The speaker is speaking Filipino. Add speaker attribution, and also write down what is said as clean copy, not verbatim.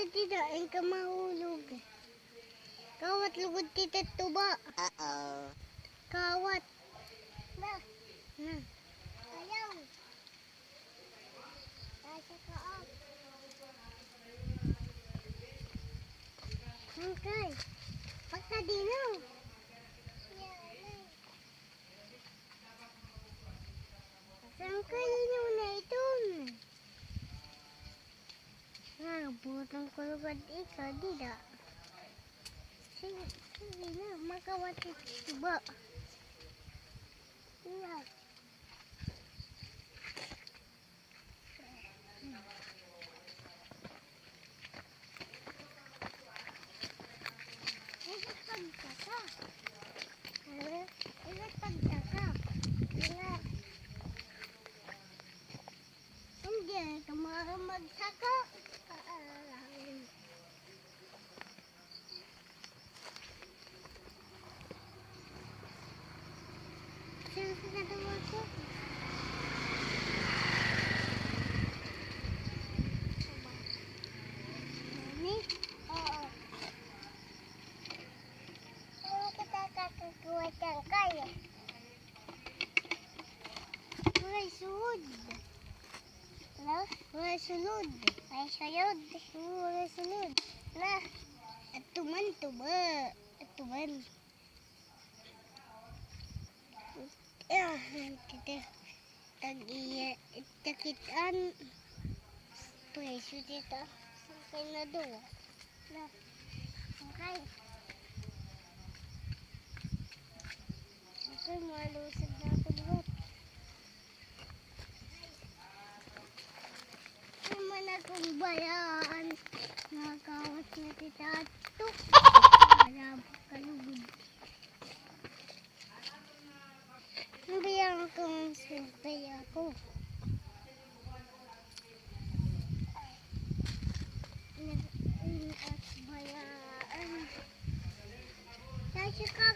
Speaker 1: Tinain ka mahulog. Kawat lugod tita tuba. Kawat. Na. Ayaw. Kasi ka up. Okay. Pagkadinaw. Saan kayo na ito? Butang kulugad ikaw, dida. Sige na, makawati tuba. Sige. Ikat pagkaka. Ikat pagkaka. Hindi ka magsaka. Saan ka natawa ko? Mami? Oo. Ano kita kakakuha kang kaya? May sunod. Ano? May sunod. May sunod. May sunod. Na. At tuman-tuba. At tuman. Kita tag-iya itakitaan preso dito sa na doon na okay malusog na ako doon naman akong bayan nakakawat na tita ito marabot kalugod. Nabiyan akong sumpay ako. At bayaan. Kasi ka